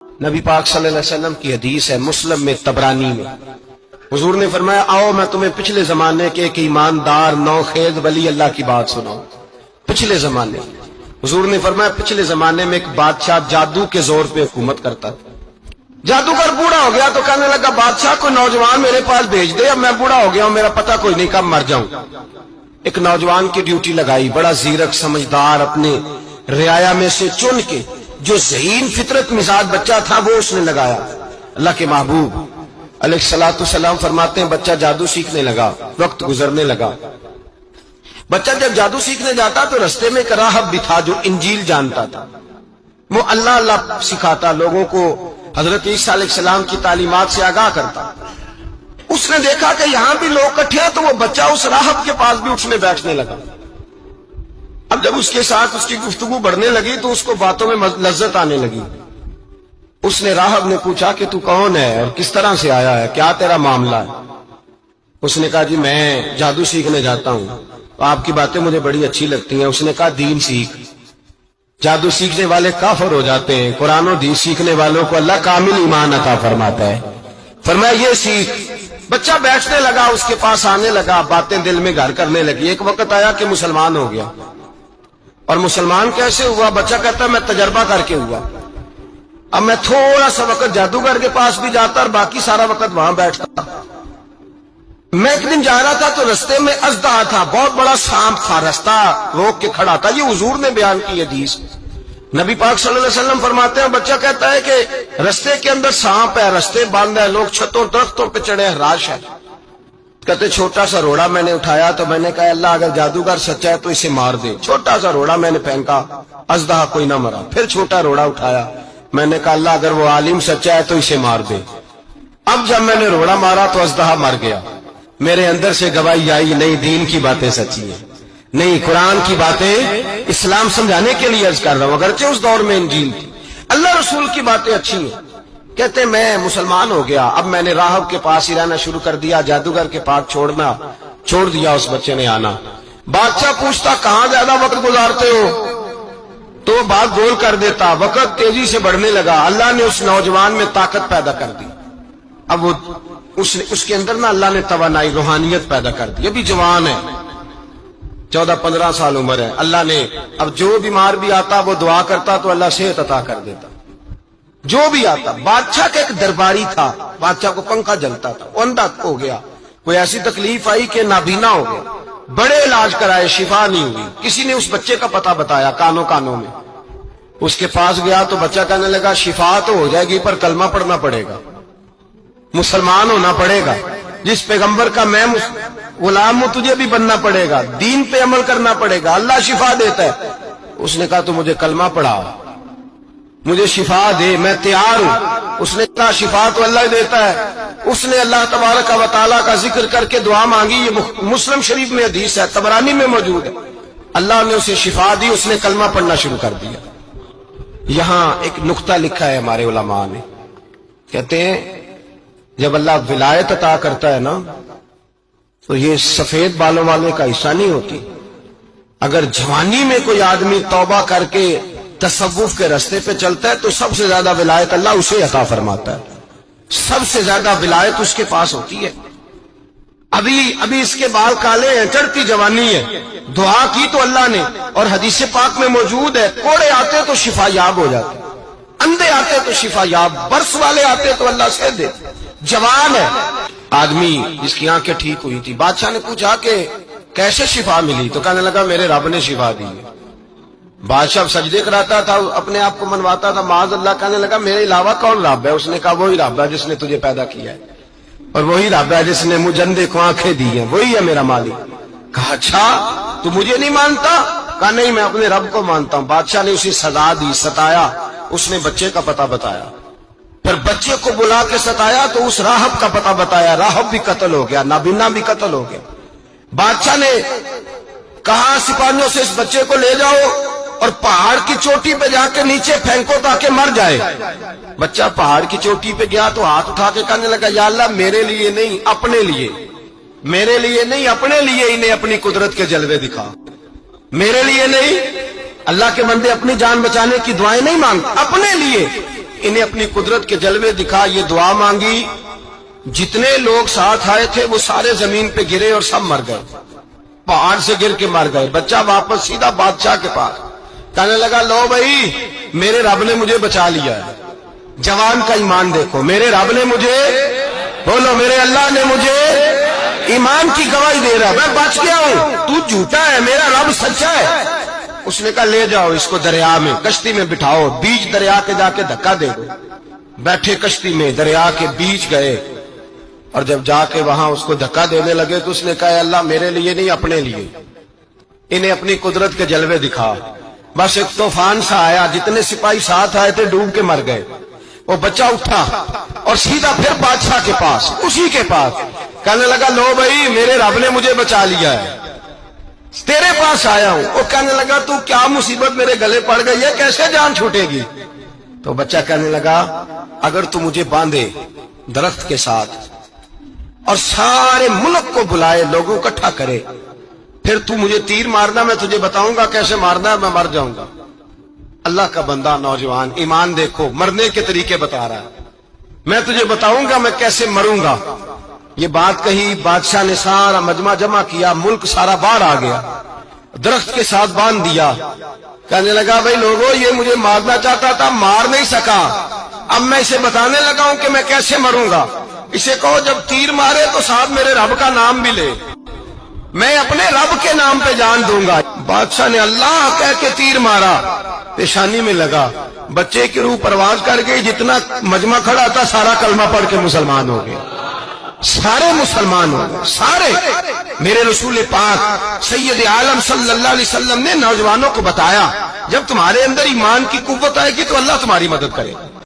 نبی پاک صلی اللہ علیہ وسلم کی حدیث ہے مسلم میں تبرانی میں، حضور نے فرمایا آؤ میں تمہیں پچھلے زمانے کے ایک ایماندار نوخیز ولی اللہ کی بات سناؤں۔ پچھلے زمانے حضور نے فرمایا پچھلے زمانے میں ایک بادشاہ جادو کے زور پہ حکومت کرتا تھا۔ جادوگر بوڑھا ہو گیا تو کہنے لگا بادشاہ کو نوجوان میرے پاس بھیج دے، اب میں بوڑھا ہو گیا ہوں، میرا پتہ کوئی نہیں کب مر جاؤں۔ ایک نوجوان کی ڈیوٹی لگائی، بڑا زیرک سمجھدار، اپنے رعایا میں سے چن کے جو ذہین فطرت مزاج بچہ تھا وہ اس نے لگایا۔ اللہ کے محبوب علیہ الصلوۃ والسلام فرماتے ہیں بچہ جادو سیکھنے لگا، وقت گزرنے لگا۔ بچہ جب جادو سیکھنے جاتا تو رستے میں ایک راہب بھی تھا جو انجیل جانتا تھا، وہ اللہ اللہ سکھاتا، لوگوں کو حضرت عیسیٰ علیہ السلام کی تعلیمات سے آگاہ کرتا۔ اس نے دیکھا کہ یہاں بھی لوگ اکٹھے ہیں تو وہ بچہ اس راہب کے پاس بھی اٹھنے بیٹھنے لگا۔ اب جب اس کے ساتھ اس کی گفتگو بڑھنے لگی تو اس کو باتوں میں لذت آنے لگی۔ اس نے راہب نے پوچھا کہ تو کون ہے اور کس طرح سے آیا ہے، کیا تیرا معاملہ ہے؟ اس نے کہا جی میں جادو سیکھنے جاتا ہوں، آپ کی باتیں مجھے بڑی اچھی لگتی ہیں۔ اس نے کہا دین سیکھ، جادو سیکھنے والے کافر ہو جاتے ہیں، قرآن و دین سیکھنے والوں کو اللہ کامل ایمان عطا فرماتا ہے۔ فرمایا یہ سیکھ۔ بچہ بیٹھنے لگا، اس کے پاس آنے لگا، باتیں دل میں گھر کرنے لگی۔ ایک وقت آیا کہ مسلمان ہو گیا، اور مسلمان کیسے ہوا؟ بچہ کہتا ہے میں تجربہ کر کے ہوا۔ اب میں تھوڑا سا وقت جادوگر کے پاس بھی جاتا اور باقی سارا وقت وہاں بیٹھتا۔ میں ایک دن جا رہا تھا تو رستے میں اژدہا تھا، بہت بڑا سانپ تھا، رستہ روک کے کھڑا تھا۔ یہ حضور نے بیان کی حدیث۔ نبی پاک صلی اللہ علیہ وسلم فرماتے ہیں بچہ کہتا ہے کہ رستے کے اندر سانپ ہے، رستے بند ہے، لوگ چھتوں درختوں پہ چڑھے، ہراش ہے۔ کہتے چھوٹا سا روڑا میں نے اٹھایا تو میں نے کہا اللہ اگر جادوگر سچا ہے تو اسے مار دے۔ چھوٹا سا روڑا میں نے پھینکا، اژدہا کوئی نہ مرا۔ پھر چھوٹا روڑا اٹھایا، میں نے کہا اللہ اگر وہ عالم سچا ہے تو اسے مار دے۔ اب جب میں نے روڑا مارا تو اژدہا مر گیا۔ میرے اندر سے گواہی آئی نہیں دین کی باتیں سچی ہیں، نہیں قرآن کی باتیں اسلام سمجھانے کے لیے عرض کر رہا ہوں، اگرچہ اس دور میں انجیل تھی۔ اللہ رسول کی باتیں اچھی ہیں۔ کہتے میں مسلمان ہو گیا، اب میں نے راہب کے پاس ہی رہنا شروع کر دیا، جادوگر کے پاس چھوڑ دیا، اس بچے نے آنا۔ بادشاہ پوچھتا کہاں زیادہ وقت گزارتے ہو تو وہ بات گول کر دیتا۔ وقت تیزی سے بڑھنے لگا، اللہ نے اس نوجوان میں طاقت پیدا کر دی۔ اب وہ اس کے اندر نا اللہ نے توانائی روحانیت پیدا کر دی، ابھی جوان ہے، 14-15 سال عمر ہے۔ اللہ نے اب جو بیمار بھی آتا وہ دعا کرتا تو اللہ صحت عطا کر دیتا، جو بھی آتا۔ بادشاہ کا ایک درباری تھا، بادشاہ کو پنکھا جلتا تھا، وہ اندھا ہو گیا، کوئی ایسی تکلیف آئی کہ نابینا ہو گیا، بڑے علاج کرائے شفا نہیں ہوئی۔ کسی نے اس بچے کا پتہ بتایا کانوں میں، اس کے پاس گیا تو بچہ کہنے لگا شفا تو ہو جائے گی پر کلمہ پڑھنا پڑے گا، مسلمان ہونا پڑے گا، جس پیغمبر کا میں غلام ہوں تجھے بھی بننا پڑے گا، دین پہ عمل کرنا پڑے گا، اللہ شفا دیتا ہے۔ اس نے کہا تو مجھے کلمہ پڑھا، مجھے شفا دے، میں تیار ہوں۔ اس نے کہا شفا تو اللہ دیتا ہے۔ اس نے اللہ تبارک و تعالیٰ کا ذکر کر کے دعا مانگی، یہ مسلم شریف میں حدیث ہے، طبرانی میں موجود ہے۔ اللہ نے اسے شفا دی، اس نے کلمہ پڑھنا شروع کر دیا۔ یہاں ایک نقطہ لکھا ہے ہمارے علماء نے، کہتے ہیں جب اللہ ولایت عطا کرتا ہے نا تو یہ سفید بالوں والے کا حصہ نہیں ہوتی۔ اگر جوانی میں کوئی آدمی توبہ کر کے تصوف کے راستے پہ چلتا ہے تو سب سے زیادہ ولایت اللہ اسے عطا فرماتا ہے، سب سے زیادہ ولایت اس کے پاس ہوتی ہے۔ ابھی اس کے بال کالے ہیں، چڑھتی جوانی ہے، دعا کی تو اللہ نے، اور حدیث پاک میں موجود ہے کوڑے آتے تو شفا یاب ہو جاتے، اندھے آتے تو شفا یاب، برس والے آتے تو اللہ سے دے۔ جوان ہے آدمی جس کی آنکھیں ٹھیک ہوئی تھی، بادشاہ نے پوچھا کہ کیسے شفا ملی تو کہنے لگا میرے رب نے شفا دی ہے۔ بادشاہ سجدے کراتا تھا، اپنے آپ کو منواتا تھا، معاذ اللہ، کہنے لگا میرے علاوہ کون رب ہے؟ اس نے کہا وہی رب ہے جس نے تجھے پیدا کیا ہے، اور وہی رب ہے جس نے مجھے اندھے کو آنکھیں دی ہیں، وہی ہے میرا مالک۔ کہا اچھا تو مجھے نہیں مانتا؟ کہا نہیں میں اپنے رب کو مانتا ہوں۔ بادشاہ نے اسے سزا دی، ستایا، اس نے بچے کا پتہ بتایا، پھر بچے کو بلا کے ستایا تو اس راہب کا پتہ بتایا، راہب بھی قتل ہو گیا، نابینا بھی قتل ہو گیا۔ بادشاہ نے کہا سپاہیوں سے اس بچے کو لے جاؤ اور پہاڑ کی چوٹی پہ جا کے نیچے پھینکو تاکہ مر جائے۔ بچہ پہاڑ کی چوٹی پہ گیا تو ہاتھ اٹھا کے کہنے لگا یا اللہ میرے لیے نہیں اپنے لیے، میرے لیے نہیں اپنے لیے انہیں اپنی قدرت کے جلوے دکھا، میرے لیے نہیں۔ اللہ کے بندے اپنی جان بچانے کی دعائیں نہیں مانگتے، اپنے لیے انہیں اپنی قدرت کے جلوے دکھا، یہ دعا مانگی، جتنے لوگ ساتھ آئے تھے وہ سارے زمین پہ گرے اور سب مر گئے، پہاڑ سے گر کے مر گئے۔ بچہ واپس سیدھا بادشاہ کے پاس کہنے لگا لو بھائی میرے رب نے مجھے بچا لیا ہے۔ جوان کا ایمان دیکھو، میرے رب نے مجھے، بولو میرے اللہ نے مجھے ایمان کی گواہی دے رہا، میں بچ گیا ہوں، تو جھوٹا ہے، میرا رب سچا ہے۔ اس نے کہا لے جاؤ اس کو دریا میں، کشتی میں بٹھاؤ، بیچ دریا کے جا کے دھکا دے دو۔ بیٹھے کشتی میں، دریا کے بیچ گئے، اور جب جا کے وہاں اس کو دھکا دینے لگے تو اس نے کہا اللہ میرے لیے نہیں اپنے لیے، انہیں اپنی قدرت کے جلوے دکھا۔ بس ایک طوفان سا آیا، جتنے سپاہی ساتھ آئے تھے ڈوب کے مر گئے۔ وہ بچہ اٹھا اور سیدھا پھر بادشاہ کے پاس، اسی کے پاس کہنے لگا لو بھائی میرے رب نے مجھے بچا لیا ہے، تیرے پاس آیا ہوں۔ وہ کہنے لگا تو کیا مصیبت میرے گلے پڑ گئی ہے، کیسے جان چھوٹے گی؟ تو بچہ کہنے لگا اگر تو مجھے باندھے درخت کے ساتھ اور سارے ملک کو بلائے، لوگوں کو اکٹھا کرے، پھر تو مجھے تیر مارنا، میں تجھے بتاؤں گا کیسے مارنا ہے، میں مر جاؤں گا۔ اللہ کا بندہ نوجوان ایمان دیکھو، مرنے کے طریقے بتا رہا ہے، میں تجھے بتاؤں گا میں کیسے مروں گا۔ یہ بات کہی، بادشاہ نے سارا مجمع جمع کیا، ملک سارا باہر آ گیا، درخت کے ساتھ باندھ دیا۔ کہنے لگا بھائی لوگوں یہ مجھے مارنا چاہتا تھا، مار نہیں سکا، اب میں اسے بتانے لگا ہوں کہ میں کیسے مروں گا۔ اسے کہو جب تیر مارے تو ساتھ میرے رب کا نام بھی لے، میں اپنے رب کے نام پہ جان دوں گا۔ بادشاہ نے اللہ کہہ کے تیر مارا، پیشانی میں لگا، بچے کی روح پرواز کر گئی، جتنا مجمع کھڑا تھا سارا کلمہ پڑھ کے مسلمان ہو گیا، سارے مسلمان ہو گئے سارے۔ میرے رسول پاک سید عالم صلی اللہ علیہ وسلم نے نوجوانوں کو بتایا جب تمہارے اندر ایمان کی قوت آئے گی تو اللہ تمہاری مدد کرے گا۔